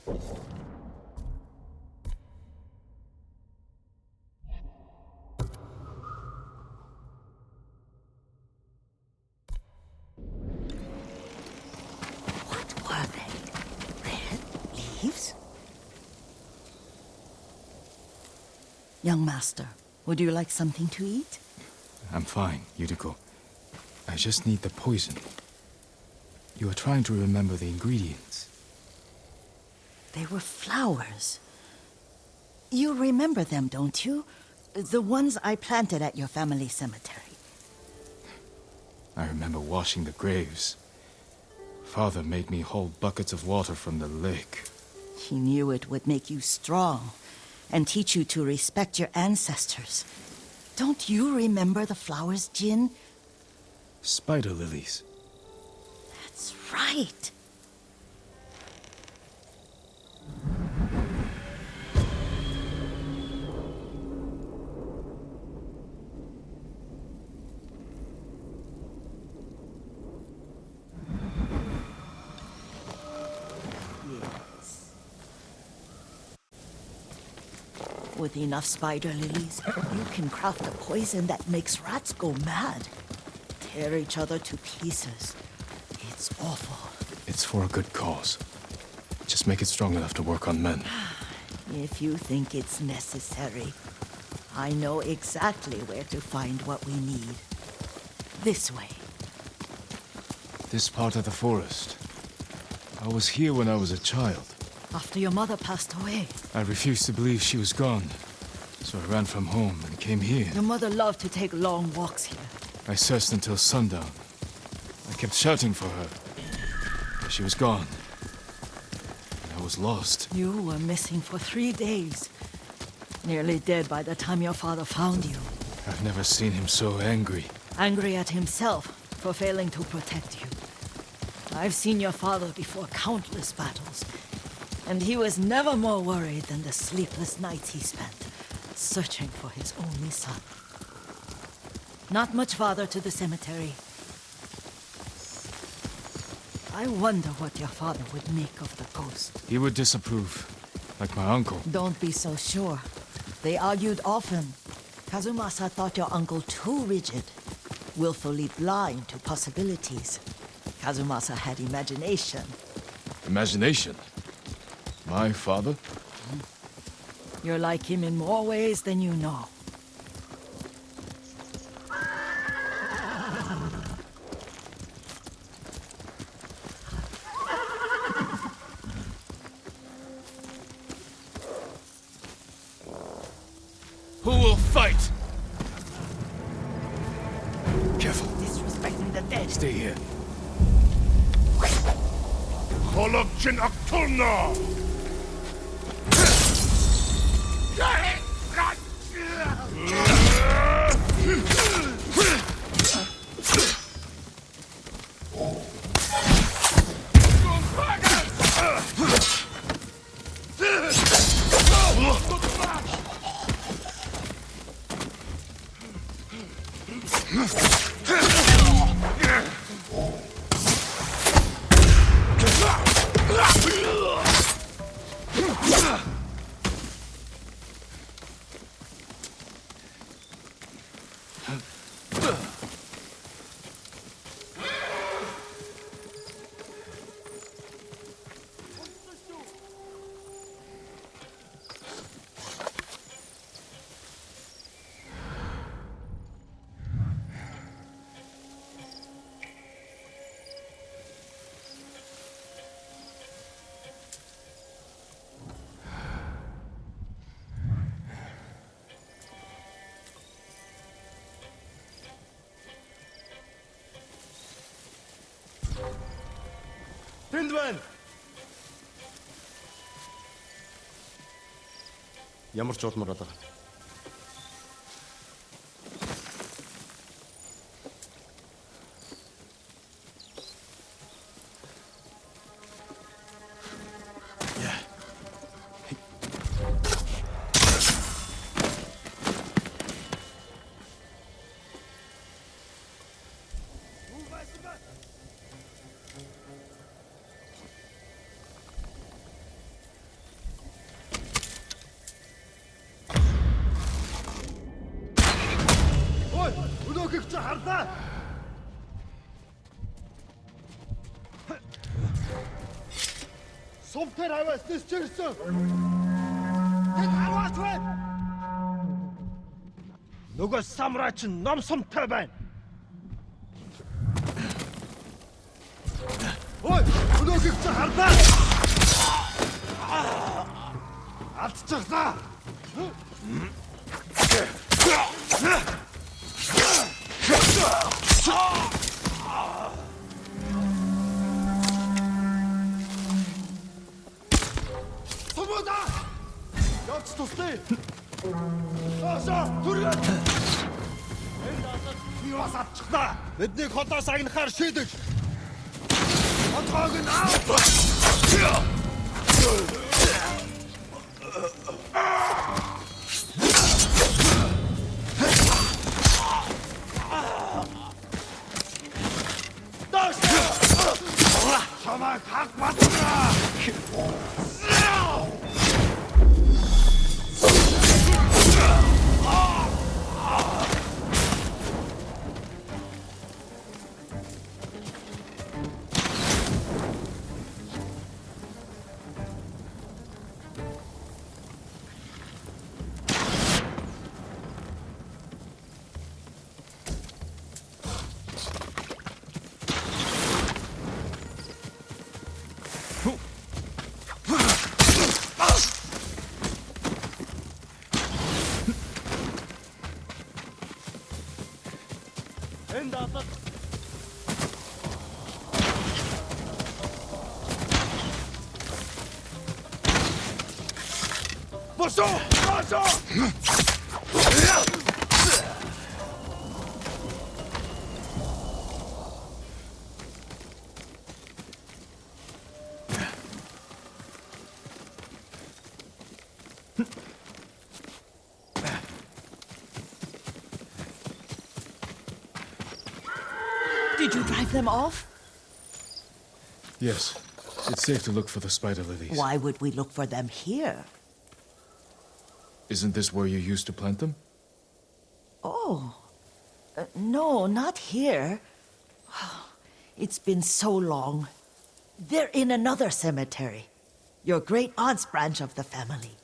What were they? Red leaves? Young master, would you like something to eat? I'm fine, Yuriko. I just need the poison. You are trying to remember the ingredients. They were flowers. You remember them, don't you? The ones I planted at your family cemetery. I remember washing the graves. Father made me hold buckets of water from the lake. He knew it would make you strong and teach you to respect your ancestors. Don't you remember the flowers, Jin? Spider lilies. That's right. Yes. With enough spider lilies, you can craft a poison that makes rats go mad. Tear each other to pieces. It's awful. It's for a good cause. Just make it strong enough to work on men. If you think it's necessary, I know exactly where to find what we need. This way. This part of the forest. I was here when I was a child. After your mother passed away. I refused to believe she was gone. So I ran from home and came here. Your mother loved to take long walks here. I searched until sundown. I kept shouting for her. But she was gone. And I was lost. You were missing for 3 days. Nearly dead by the time your father found you. I've never seen him so angry. Angry at himself for failing to protect you. I've seen your father before countless battles. And he was never more worried than the sleepless nights he spent searching for his only son. Not much farther to the cemetery. I wonder what your father would make of the ghost. He would disapprove, like my uncle. Don't be so sure. They argued often. Kazumasa thought your uncle too rigid, willfully blind to possibilities. Kazumasa had imagination. Imagination? My father? You're like him in more ways than you know. Who will fight? Careful. Disrespecting the dead. Stay here. Kolokjin Aktulna! Тэндвэн! Ямар ч улмаар болоо. Ачаглаа! Сумтэр аваас нисчирсэн. Тэд хараач байна. Нөгөө самурай чинь ном сумтай байна. Ой, өнөөгөө чи харлаа. Алдчихлаа. Сумуда! Явц тустай. Аса, түргэн. Энд асад юу асаачглаа. Бидний хотоос агнахаар шийдэж. Хотоог нь аа. Чамайг хаг батраа! Энд асад Босоо! Босоо! Did you drive them off? Yes. It's safe to look for the spider lilies. Why would we look for them here? Isn't this where you used to plant them? Oh. No, not here. It's been so long. They're in another cemetery. Your great aunt's branch of the family.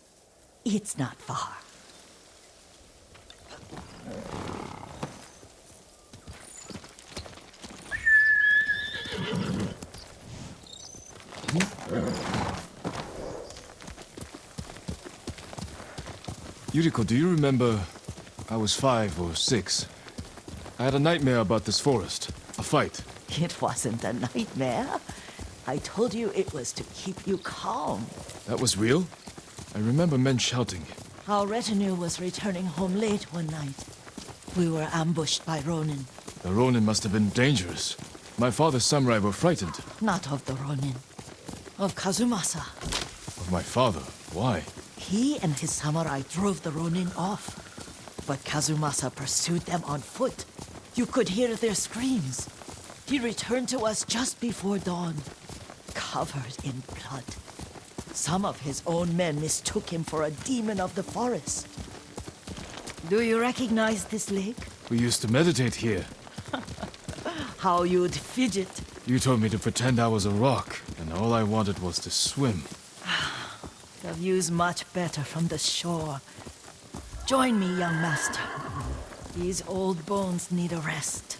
It's not far. Yuriko, do you remember? I was 5 or 6. I had a nightmare about this forest. A fight. It wasn't a nightmare. I told you it was to keep you calm. That was real? I remember men shouting. Our retinue was returning home late one night. We were ambushed by Ronin. The Ronin must have been dangerous. My father's samurai were frightened. Not of the Ronin. Of Kazumasa. Of my father? Why? He and his samurai drove the Ronin off. But Kazumasa pursued them on foot. You could hear their screams. He returned to us just before dawn, covered in blood. Some of his own men mistook him for a demon of the forest. Do you recognize this lake? We used to meditate here. How you'd fidget. You told me to pretend I was a rock, and all I wanted was to swim. The view's much better from the shore. Join me, young master. These old bones need a rest.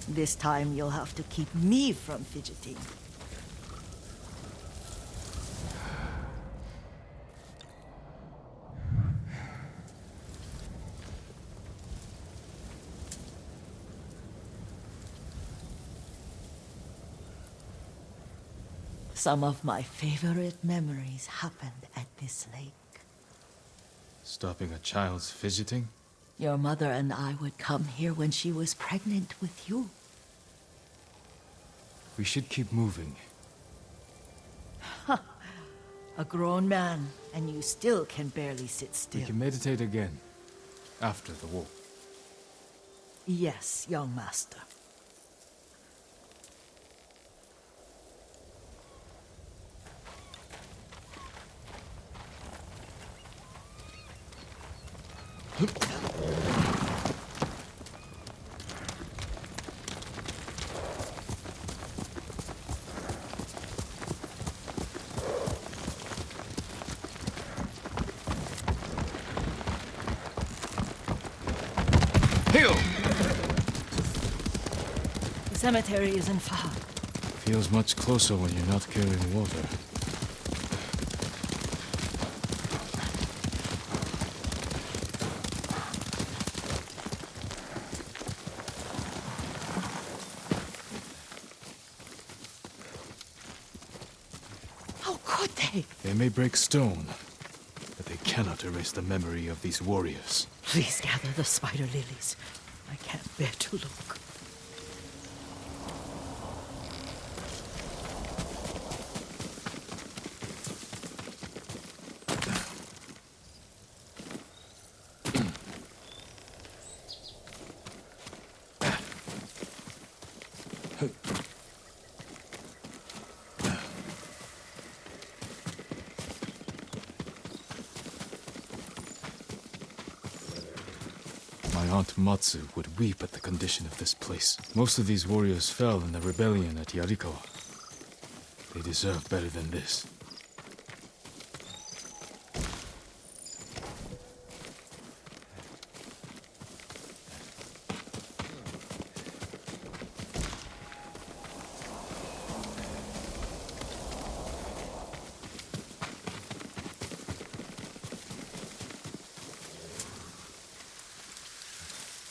This time you'll have to keep me from fidgeting. Some of my favorite memories happened at this lake. Stopping a child's fidgeting? Your mother and I would come here when she was pregnant with you. We should keep moving. A grown man, and you still can barely sit still. We can meditate again. After the war. Yes, young master. Heal! The cemetery isn't far. Feels much closer when you're not carrying water. How could they? They may break stone, but they cannot erase the memory of these warriors. Please gather the spider lilies. I can't bear to look. My aunt Matsu would weep at the condition of this place. Most of these warriors fell in the rebellion at Yarikawa. They deserve better than this.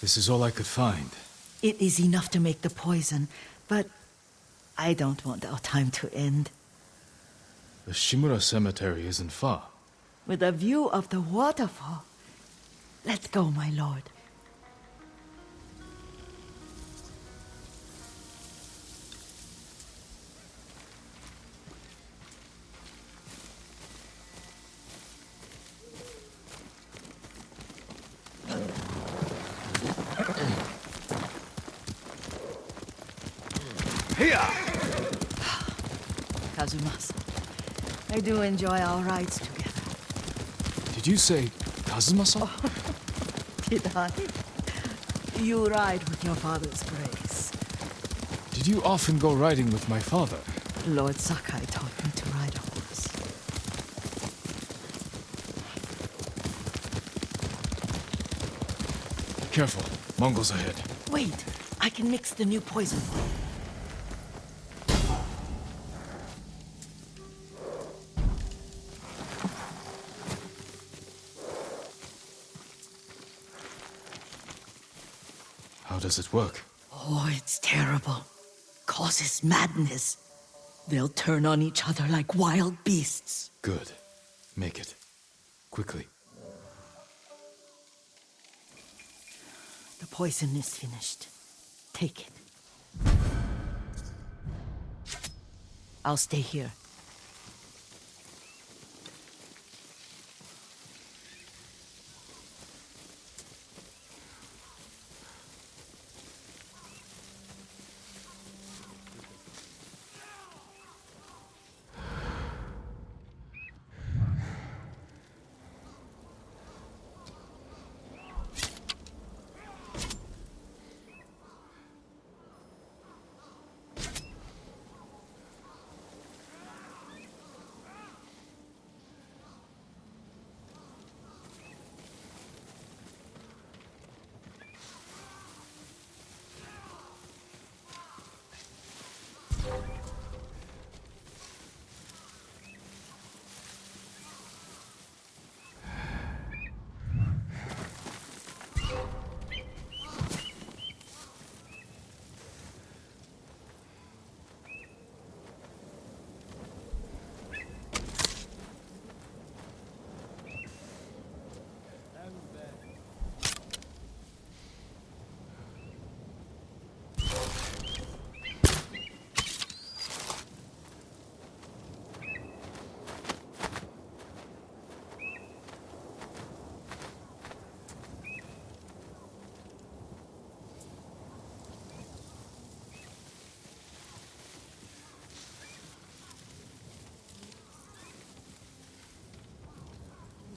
This is all I could find. It is enough to make the poison, but I don't want our time to end. The Shimura Cemetery isn't far. With a view of the waterfall. Let's go, my lord. Kazumasa, I do enjoy our rides together. Did you say Kazuma-san? Did I? You ride with your father's grace. Did you often go riding with my father? Lord Sakai taught me to ride a horse. Careful, Mongols ahead. Wait, I can mix the new poison for you. How does it work? Oh, it's terrible. Causes madness. They'll turn on each other like wild beasts. Good. Make it. Quickly. The poison is finished. Take it. I'll stay here.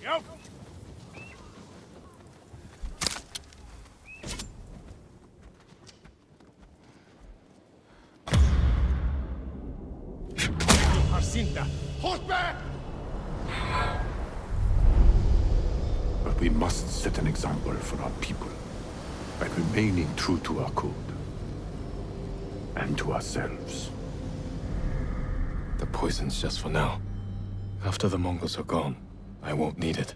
Yep. Horse back! But we must set an example for our people by remaining true to our code and to ourselves. The poison's just for now. After the Mongols are gone, I won't need it.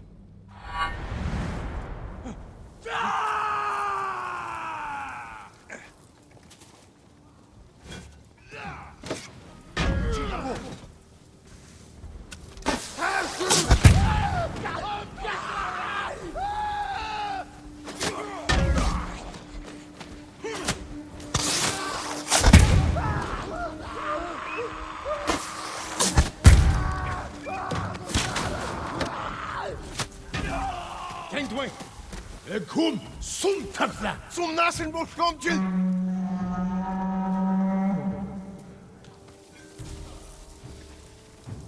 Kum, Suntakla! Zum Nasenbuchkomtchen!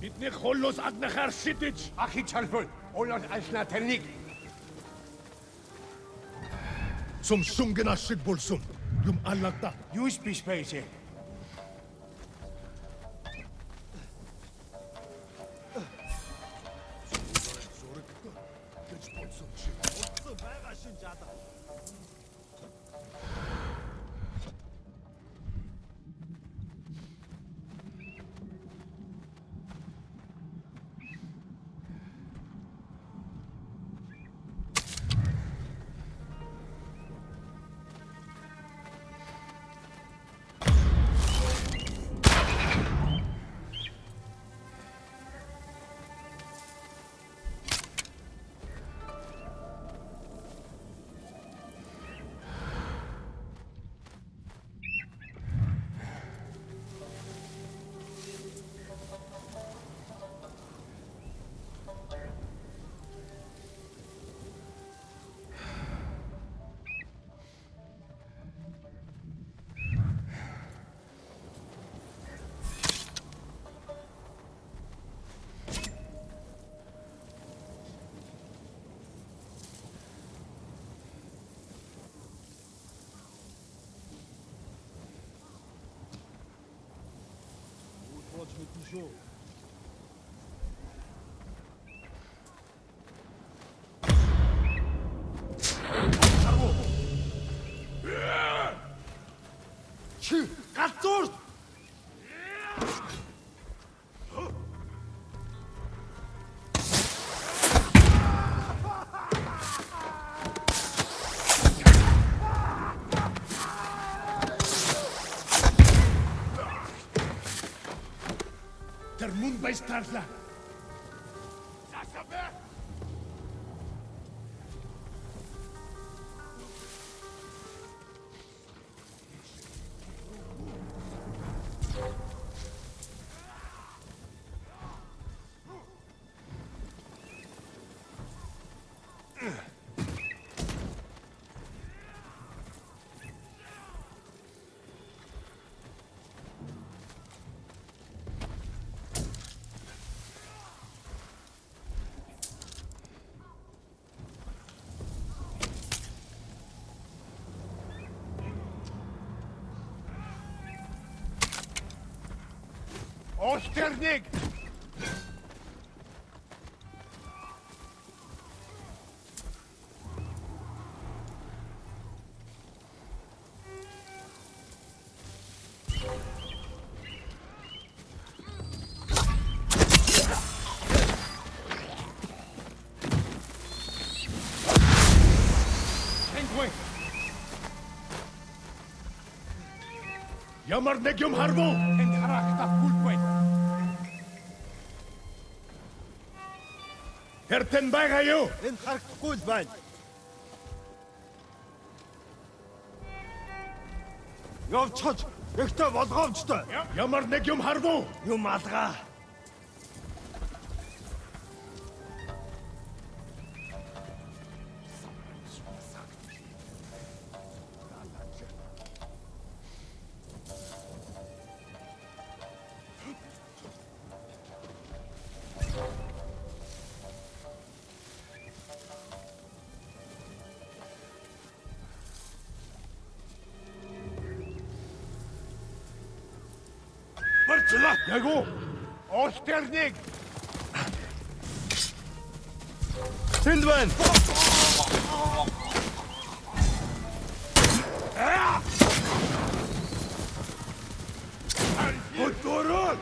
Бидний холлоос аднахаар шидэж ахи чалбол олол ашна тэрнийг Zum sungena шиг болсон юм аллата юус биш байж Чи галзуур Тэр мөн байстаарлаа. Osтерник! Ямар нэг юм харвуу энд харахтаа бүлгүй. Хертэн байгаа юу? Энд харагдахгүй л байна. Явцгач, ихтэй болгоомжтой. Ямар нэг юм харвуу? Юм алгаа. Яг уу. Олтерник! Тэнд байна. Хөдөрөөл!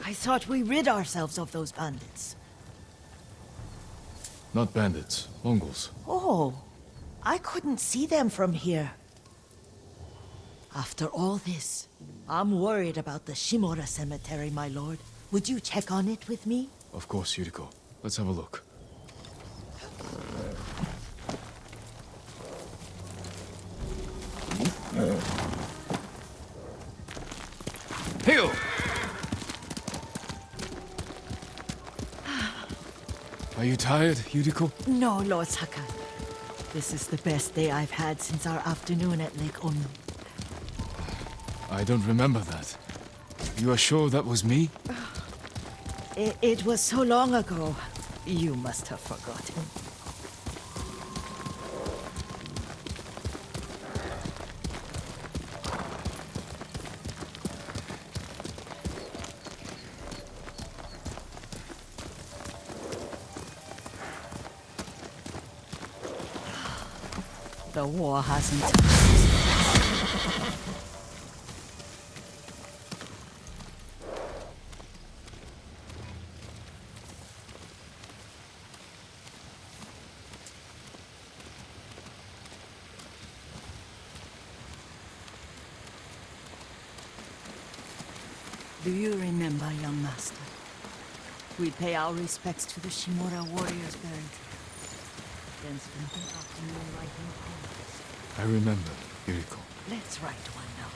I thought we rid ourselves of those bandits. Not bandits, Mongols. Oh, I couldn't see them from here. After all this, I'm worried about the Shimura cemetery, my lord. Would you check on it with me? Of course, Yuriko. Let's have a look. Hill! Are you tired, Yuriko? No, Lord Sakai. This is the best day I've had since our afternoon at Lake Onu. I don't remember that. You are sure that was me? It was so long ago. You must have forgotten. The war hasn't touched us. Do you remember, young master? We pay our respects to the Shimura warriors buried here. Then spend the afternoon writing poems. I remember, Yuriko. Let's write one now.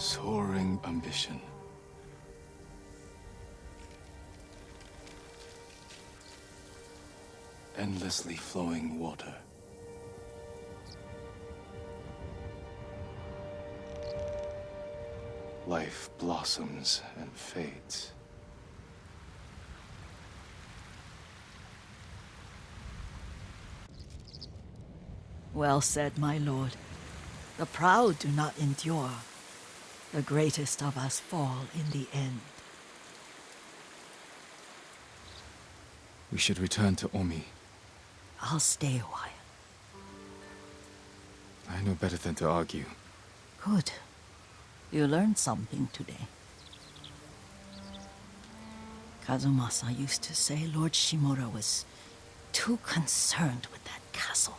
Soaring ambition. Endlessly flowing water. Life blossoms and fades. Well said, my lord. The proud do not endure. The greatest of us fall in the end. We should return to Omi. I'll stay a while. I know better than to argue. Good. You learned something today. Kazumasa used to say Lord Shimura was too concerned with that castle.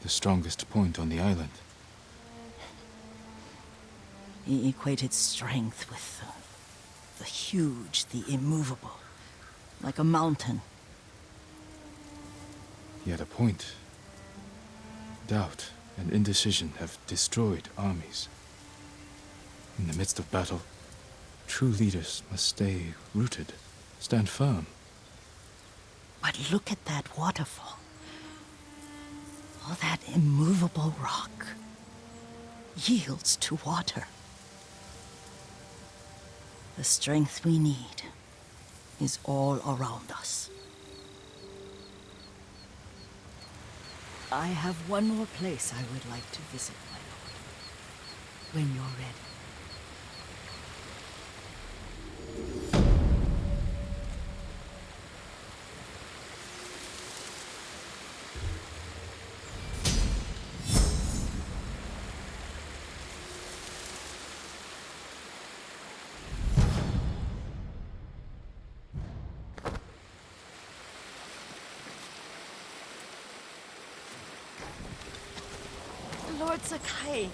The strongest point on the island. He equated strength with the huge, the immovable, like a mountain. He had a point. Doubt and indecision have destroyed armies. In the midst of battle, true leaders must stay rooted, stand firm. But look at that waterfall. All that immovable rock yields to water. The strength we need is all around us. I have one more place I would like to visit, my lord. When you're ready. Lord Sakai,